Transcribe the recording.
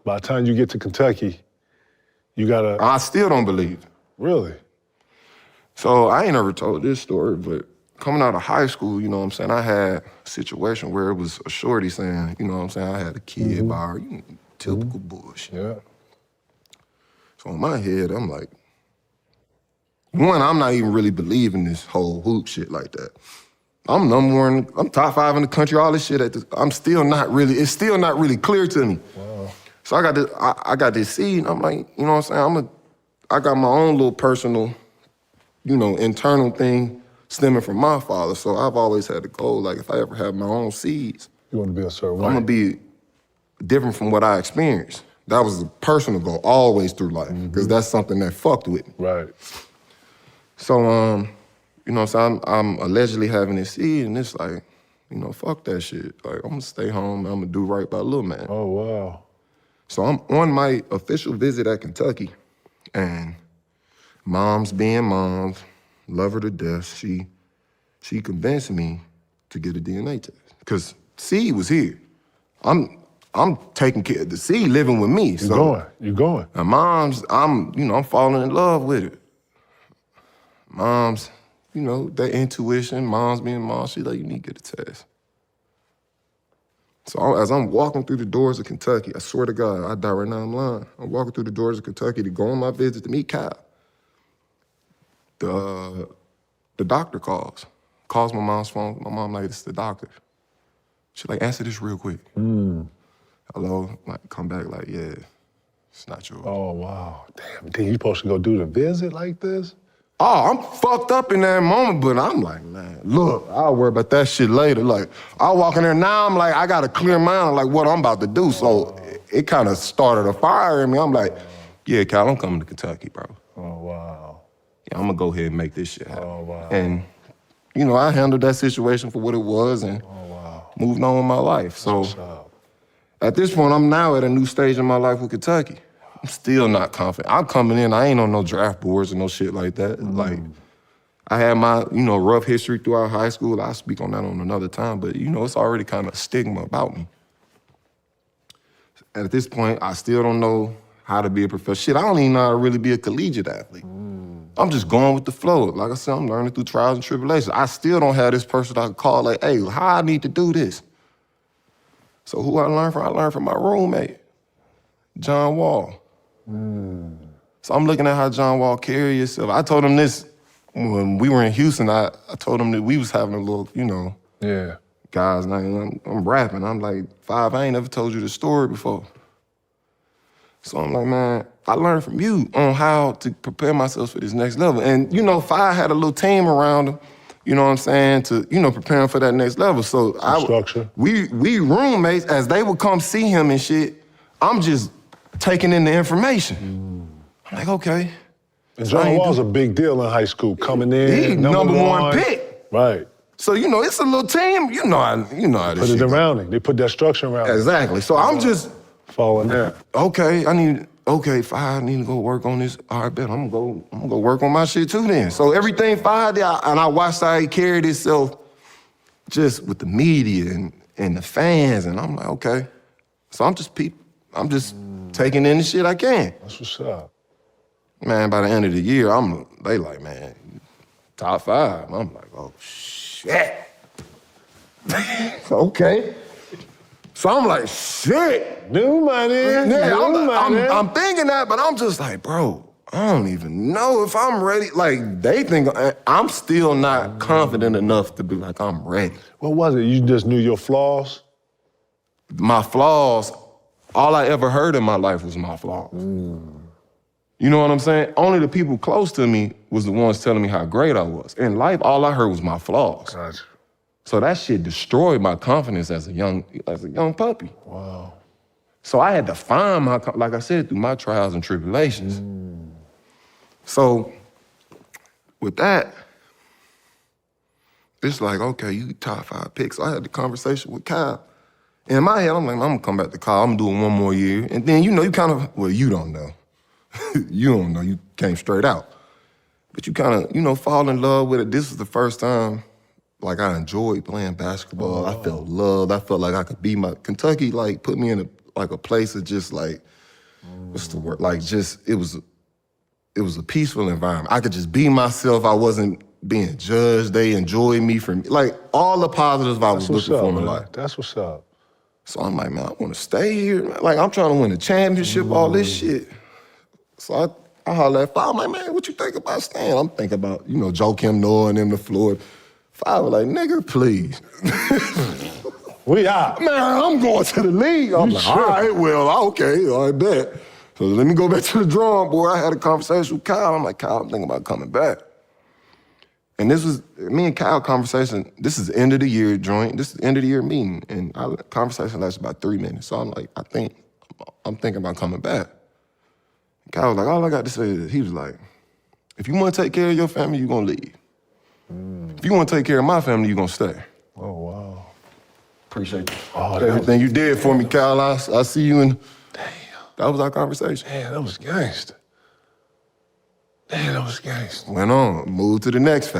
By the time you get to Kentucky, you gotta... I still don't believe it. Really? So I ain't never told this story, but coming out of high school, you know what I'm saying, I had a situation where it was a shorty saying, you know what I'm saying, I had a kid by her, typical bullshit. Yeah. So in my head, I'm like, one, I'm not even really believing this whole hoop shit like that. I'm number one, I'm top 5 in the country, all this shit. I'm still not really, it's still not really clear to me. Wow. So I got this seed, and I'm like, you know what I'm saying, I got my own little personal, internal thing stemming from my father. So I've always had the goal, like if I ever have my own seeds, you want to be a certain way. I'm gonna be different from what I experienced. That was a personal goal always through life, because that's something that fucked with me. Right. So, you know what I'm saying, I'm allegedly having this seed, and it's like, fuck that shit. Like, I'm gonna stay home, and I'm gonna do right by little man. Oh, wow. So I'm on my official visit at Kentucky, and moms being moms, love her to death, she convinced me to get a DNA test. Because seed was here. I'm taking care of the seed living with me. You're going. And mom's, I'm falling in love with it. Mom's, that intuition, mom's being mom, she's like, you need to get a test. So as I'm walking through the doors of Kentucky, I swear to God, I die right now, I'm lying. I'm walking through the doors of Kentucky to go on my visit to meet Kyle. The doctor calls my mom's phone. My mom like, it's the doctor. She like, answer this real quick. Hello, like, come back like, yeah, it's not yours. Oh, wow. Damn, you supposed to go do the visit like this? Oh, I'm fucked up in that moment, but I'm like, man, look, I'll worry about that shit later. Like, I walk in there now, I'm like, I got a clear mind of like what I'm about to do. So it kind of started a fire in me. I'm like, yeah, Cal, I'm coming to Kentucky, bro. Oh, wow. Yeah, I'm gonna go ahead and make this shit happen. Oh, wow. And, I handled that situation for what it was and moved on with my life. So at this point, I'm now at a new stage in my life with Kentucky. I'm still not confident. I'm coming in, I ain't on no draft boards or no shit like that. Like, I had my, rough history throughout high school. I'll speak on that on another time, but, it's already kind of a stigma about me. And at this point, I still don't know how to be a professional. Shit, I don't even know how to really be a collegiate athlete. I'm just going with the flow. Like I said, I'm learning through trials and tribulations. I still don't have this person I can call like, hey, how I need to do this? So who I learned from? I learned from my roommate, John Wall. So I'm looking at how John Wall carry himself. I told him this when we were in Houston. I told him that we was having a little, guys, I'm rapping. I'm like, Five, I ain't never told you the story before. So I'm like, man, I learned from you on how to prepare myself for this next level. And, Five had a little team around him, you know what I'm saying, to, prepare him for that next level. So structure. We roommates, as they would come see him and shit, I'm just taking in the information. I'm like, okay. And John Wall's a big deal in high school, coming in. He number one pick. Right. So, it's a little team. You know how this put shit it around him. They put that structure around him. Exactly. So I'm just falling there. Okay, Five, I need to go work on this. All right, bet, I'm gonna go work on my shit too then. So everything Five did, and I watched how he carried himself just with the media and the fans, and I'm like, okay. So I'm just taking in the shit I can. That's what's up. Man, by the end of the year, they like, man, top 5. I'm like, oh, shit. Okay. So I'm like, shit. New money. Yeah, money. I'm thinking that, but I'm just like, bro, I don't even know if I'm ready. Like, they think I'm still not confident enough to be like, I'm ready. What was it? You just knew your flaws? My flaws, all I ever heard in my life was my flaws. You know what I'm saying? Only the people close to me was the ones telling me how great I was. In life, all I heard was my flaws. Gotcha. So that shit destroyed my confidence as a young puppy. Wow. So I had to find like I said, through my trials and tribulations. So with that, it's like, okay, you top 5 picks. So I had the conversation with Kyle. In my head, I'm like, I'm gonna come back to college, I'm gonna do it one more year. And then, you kind of, well, you don't know. You don't know, you came straight out. But you kind of, fall in love with it. This was the first time, I enjoyed playing basketball. I felt loved. I felt like I could be Kentucky, put me in like a place of just like, what's the word? Like just, it was a peaceful environment. I could just be myself. I wasn't being judged. They enjoyed me for me. Like all the positives I was looking for in life. That's what's up. So I'm like, man, I want to stay here. Like I'm trying to win a championship, all this shit. So I holler at Five. I'm like, man, what you think about staying? I'm thinking about, Joakim Noah and them, the Floyd. Five was like, nigga, please. We out. Man, I'm going to the league. I'm like, all right, well, okay, I bet. So let me go back to the drawing board. I had a conversation with Kyle. I'm like, Kyle, I'm thinking about coming back. And this was, me and Kyle conversation, this is the end of the year joint. This is the end of the year meeting. And our conversation lasted about 3 minutes. So I'm like, I'm thinking about coming back. And Kyle was like, all I got to say is, he was like, if you want to take care of your family, you're going to leave. If you want to take care of my family, you're going to stay. Oh, wow. Appreciate you. Oh, everything you did for me, Kyle. I see you in. Damn. That was our conversation. Damn, that was gangster. Damn, that was gangster. Went on, moved to the next phase.